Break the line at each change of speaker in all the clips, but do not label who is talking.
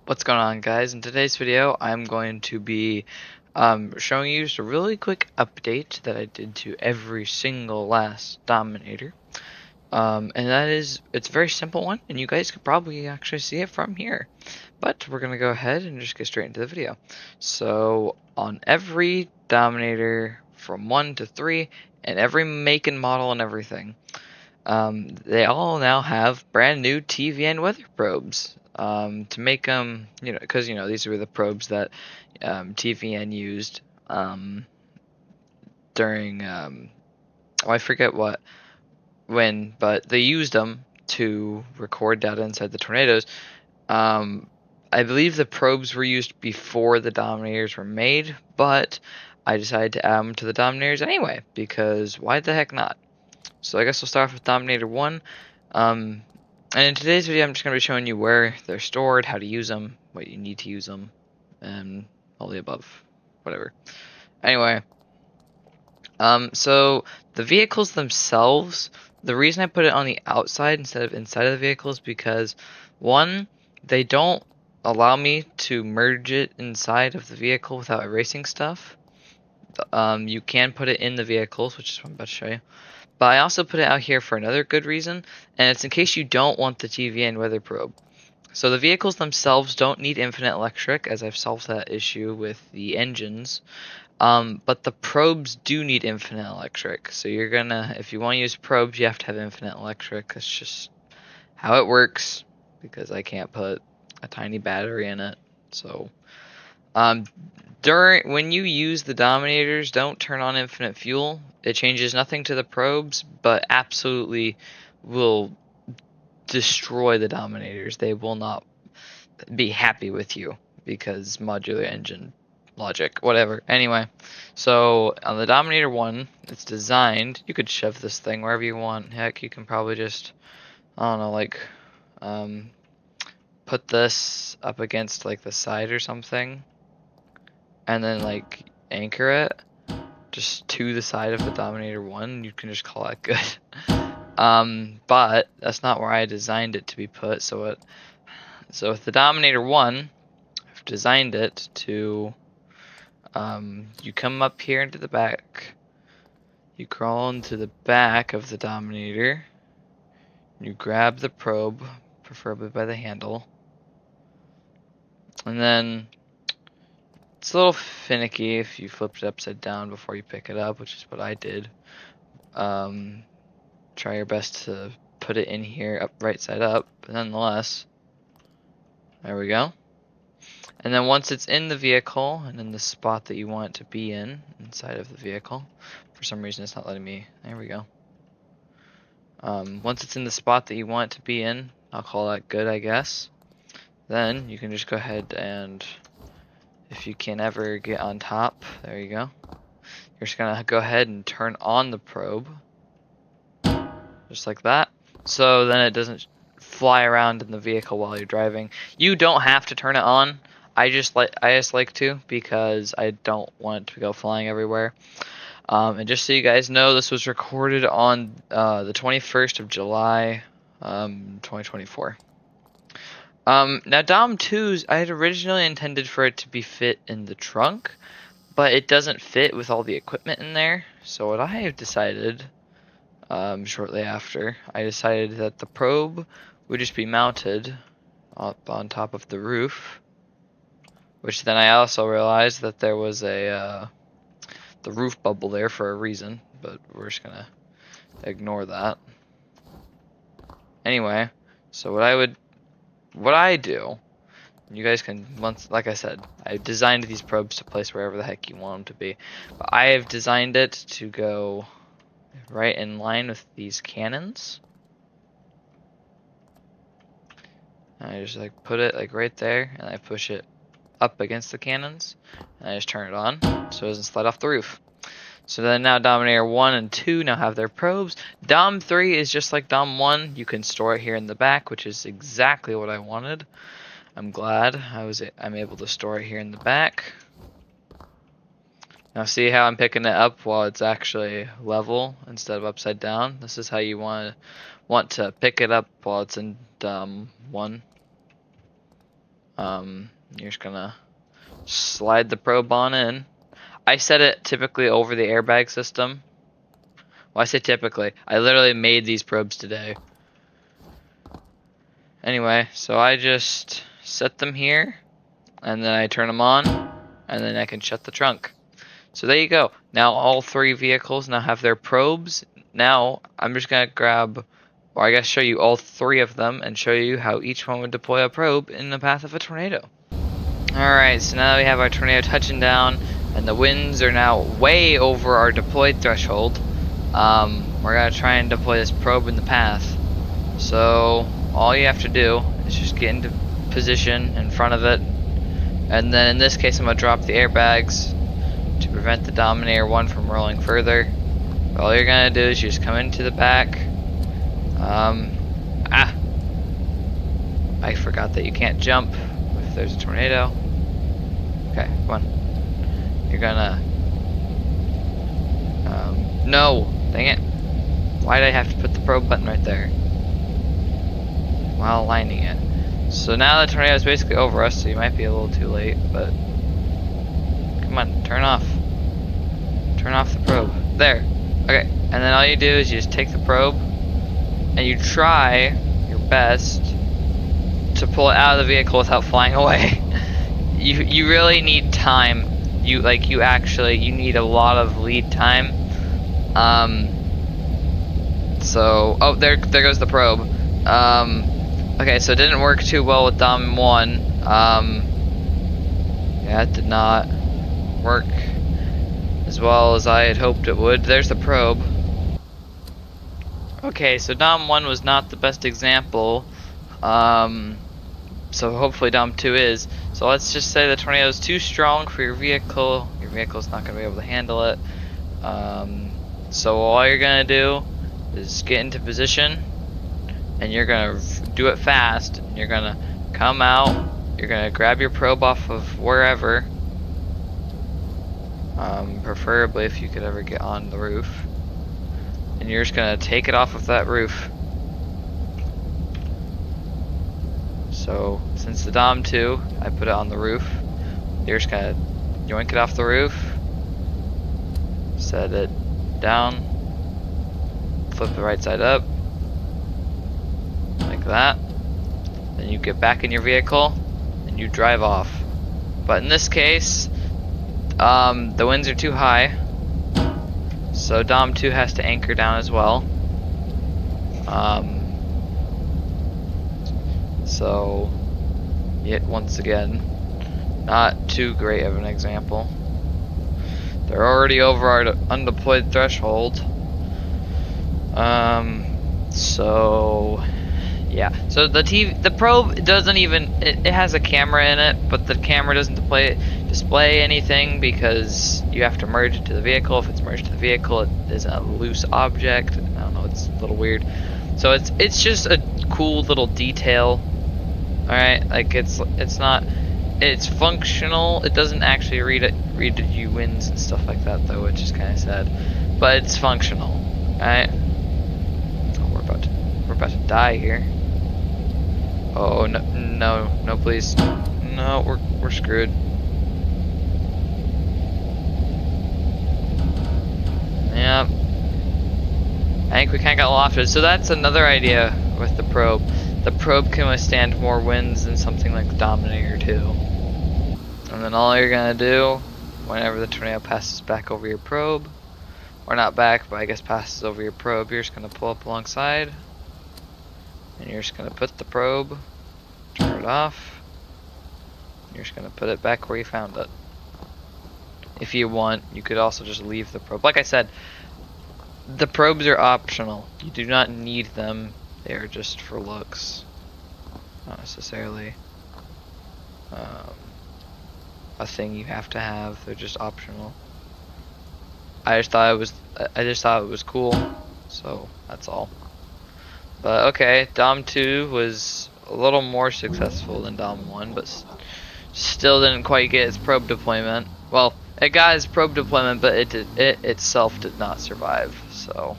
What's going on, guys? In today's video I'm going to be showing you just a really quick update that I did to every single last Dominator, and that is, it's a very simple one and you guys could probably actually see it from here, but we're gonna go ahead and just get straight into the video. So on every Dominator from 1 to 3 and every make and model and everything, they all now have brand new TVN weather probes. To make them, because these were the probes that TVN used during, I forget when, but they used them to record data inside the tornadoes. I believe the probes were used before the Dominators were made, but I decided to add them to the Dominators anyway, because why the heck not? So I guess we'll start off with Dominator 1. And in today's video, I'm just going to be showing you where they're stored, how to use them, what you need to use them, and all the above. Whatever. Anyway, so the vehicles themselves, the reason I put it on the outside instead of inside of the vehicle is because, one, they don't allow me to merge it inside of the vehicle without erasing stuff. You can put it in the vehicles, which is what I'm about to show you. But I also put it out here for another good reason, and it's in case you don't want the TVN weather probe. So the vehicles themselves don't need infinite electric, as I've solved that issue with the engines. But the probes do need infinite electric. So you're gonna, if you want to use probes, you have to have infinite electric. That's just how it works, because I can't put a tiny battery in it. So, when you use the Dominators, don't turn on infinite fuel. It changes nothing to the probes, but absolutely will destroy the Dominators. They will not be happy with you because modular engine logic, whatever. Anyway, so on the Dominator 1, it's designed, you could shove this thing wherever you want. Heck, you can probably just, I don't know, like, put this up against like the side or something, and then like anchor it just to the side of the Dominator 1. You can just call it good. But that's not where I designed it to be put. So with the Dominator 1, I've designed it to, you come up here into the back, you crawl into the back of the Dominator, you grab the probe, preferably by the handle, and then it's a little finicky if you flip it upside down before you pick it up, which is what I did. Try your best to put it in here up right side up, but nonetheless, there we go. And then once it's in the vehicle and in the spot that you want it to be in, inside of the vehicle, for some reason it's not letting me, there we go. Once it's in the spot that you want it to be in, I'll call that good, I guess. Then you can just go ahead and, if you can ever get on top, there you go. You're just gonna go ahead and turn on the probe, just like that. So then it doesn't fly around in the vehicle while you're driving. You don't have to turn it on. I just like to, because I don't want it to go flying everywhere. And just so you guys know, this was recorded on the 21st of July, 2024. Now Dom 2's, I had originally intended for it to be fit in the trunk, but it doesn't fit with all the equipment in there. So what I have decided, shortly after, I decided that the probe would just be mounted up on top of the roof, which then I also realized that there was the roof bubble there for a reason, but we're just gonna ignore that. Anyway, so what I do, you guys can, like I said, I designed these probes to place wherever the heck you want them to be, but I have designed it to go right in line with these cannons. And I just like put it like right there, and I push it up against the cannons, and I just turn it on so it doesn't slide off the roof. So then now Dominator 1 and 2 now have their probes. Dom 3 is just like Dom 1. You can store it here in the back, which is exactly what I wanted. I'm glad I'm able to store it here in the back. Now see how I'm picking it up while it's actually level instead of upside down? This is how you want to pick it up while it's in Dom 1. You're just gonna slide the probe on in. I set it typically over the airbag system. Well, I say typically. I literally made these probes today. Anyway, so I just set them here, and then I turn them on, and then I can shut the trunk. So there you go. Now all 3 vehicles now have their probes. Now I'm just gonna grab, or I guess show you all 3 of them and show you how each one would deploy a probe in the path of a tornado. Alright, so now that we have our tornado touching down and the winds are now way over our deployed threshold, we're gonna try and deploy this probe in the path. So all you have to do is just get into position in front of it, and then in this case I'm gonna drop the airbags to prevent the Dominator 1 from rolling further. All you're gonna do is just come into the back. I forgot that you can't jump if there's a tornado. Okay, come on. You're gonna no, dang it. Why did I have to put the probe button right there while aligning it? So now the tornado is basically over us, so you might be a little too late, but come on, turn off the probe. There. Okay, and then all you do is you just take the probe and you try your best to pull it out of the vehicle without flying away. You really need time. You need a lot of lead time. So there goes the probe. Okay, so it didn't work too well with Dom 1. Yeah, it did not work as well as I had hoped it would. There's the probe. Okay, so Dom 1 was not the best example. So hopefully Dom 2 is. So let's just say the tornado is too strong for your vehicle. Your vehicle's not going to be able to handle it. So all you're going to do is get into position, and you're going to do it fast. You're going to come out. You're going to grab your probe off of wherever. Preferably if you could ever get on the roof. And you're just going to take it off of that roof. So since the Dom 2, I put it on the roof. You're just gonna yoink it off the roof, set it down, flip the right side up, like that. Then you get back in your vehicle and you drive off. But in this case, the winds are too high, so Dom 2 has to anchor down as well. So, yet once again, not too great of an example. They're already over our undeployed threshold. So yeah. So the probe doesn't even, it has a camera in it, but the camera doesn't display anything because you have to merge it to the vehicle. If it's merged to the vehicle, it is a loose object. I don't know, it's a little weird. So it's just a cool little detail. Alright, like it's functional. It doesn't actually read you winds and stuff like that though, which is kind of sad. But it's functional. Alright. Oh, we're about to die here. Oh no, please. No, we're screwed. Yep. I think we kinda got lofted. So that's another idea with the probe. The probe can withstand more winds than something like the Dominator 2. And then all you're gonna do, whenever the tornado passes back over your probe, or not back, but I guess passes over your probe, you're just gonna pull up alongside, and you're just gonna put the probe, turn it off, and you're just gonna put it back where you found it. If you want, you could also just leave the probe. Like I said, the probes are optional. You do not need them. They are just for looks, not necessarily a thing you have to have. They're just optional. I just thought it was cool, so that's all. But okay, Dom 2 was a little more successful than Dom 1, but still didn't quite get its probe deployment. Well, it got its probe deployment, but it itself did not survive. So.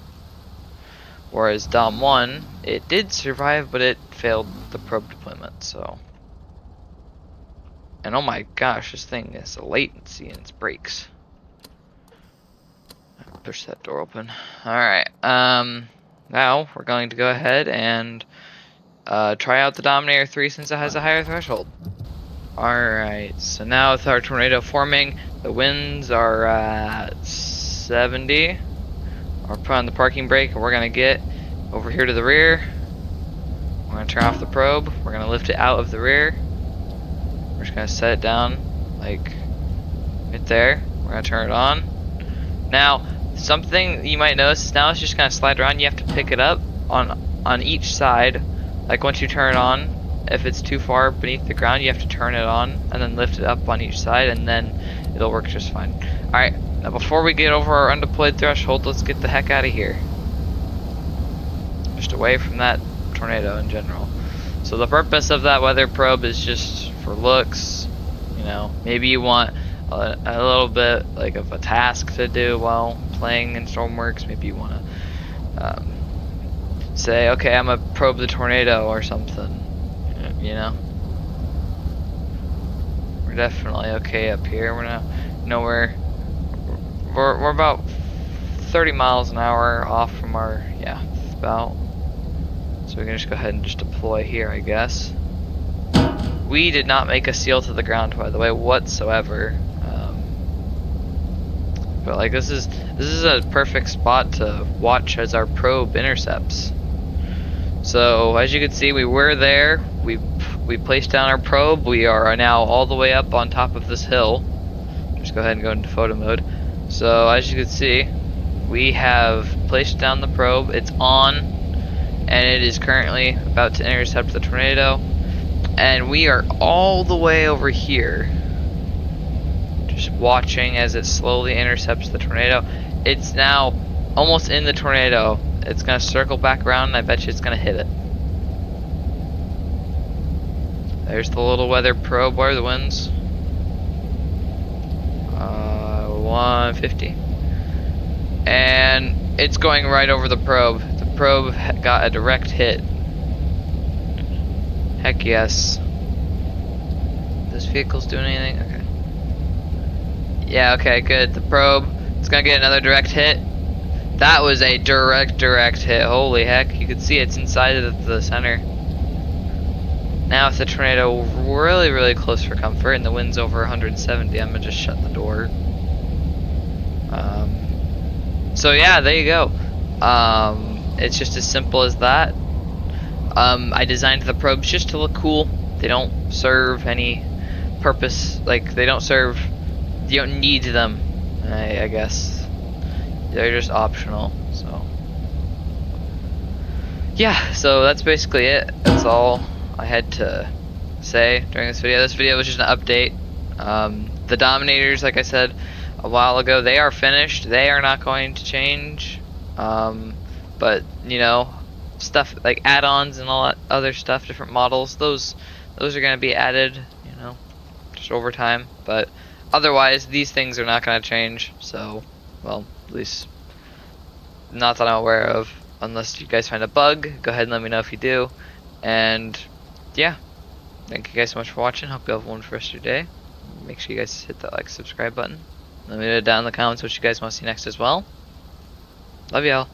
Whereas Dom 1, it did survive, but it failed the probe deployment, so. And oh my gosh, this thing is a latency in its brakes. Push that door open. Alright, now we're going to go ahead and try out the Dominator 3 since it has a higher threshold. Alright, so now with our tornado forming, the winds are at 70. We're putting on the parking brake and we're going to get over here to the rear. We're going to turn off the probe. We're going to lift it out of the rear. We're just going to set it down like right there. We're going to turn it on. Now, something you might notice is now it's just going to slide around. You have to pick it up on each side. Like once you turn it on, if it's too far beneath the ground, you have to turn it on and then lift it up on each side, and then it'll work just fine. Alright, now before we get over our undeployed threshold, let's get the heck out of here. Just away from that tornado in general. So the purpose of that weather probe is just for looks. You know, maybe you want a little bit like of a task to do while playing in Stormworks. Maybe you want to say, okay, I'm gonna probe the tornado or something. You know, we're definitely okay up here. We're not nowhere. We're about 30 miles an hour off from our about. So we can just go ahead and just deploy here, I guess. We did not make a seal to the ground, by the way, whatsoever. But like this is a perfect spot to watch as our probe intercepts. So as you can see, we were there. We placed down our probe. We are now all the way up on top of this hill. Just go ahead and go into photo mode. So as you can see, we have placed down the probe. It's on, and it is currently about to intercept the tornado. And we are all the way over here, just watching as it slowly intercepts the tornado. It's now almost in the tornado. It's gonna circle back around, and I bet you it's gonna hit it. There's the little weather probe. What are the winds? 150. And it's going right over the probe. The probe got a direct hit. Heck yes. This vehicle's doing anything? Okay. Yeah, okay, good. The probe, it's gonna get another direct hit. That was a direct hit. Holy heck. You can see it's inside of the center. Now with the tornado really close for comfort and the wind's over 170, I'm gonna just shut the door. So yeah, there you go. It's just as simple as that. I designed the probes just to look cool. They don't serve any purpose. Like, they don't serve, you don't need them, I guess. They're just optional. So yeah, so that's basically it. That's all I had to say during this video. This video was just an update. The Dominators, like I said a while ago, they are finished. They are not going to change. But you know, stuff like add-ons and all that other stuff, different models, those are going to be added, you know, just over time. But otherwise, these things are not going to change. So, well, at least not that I'm aware of. Unless you guys find a bug, go ahead and let me know if you do. And yeah, thank you guys so much for watching. Hope you have a wonderful rest of your day. Make sure you guys hit that like, subscribe button. Let me know down in the comments what you guys want to see next as well. Love y'all.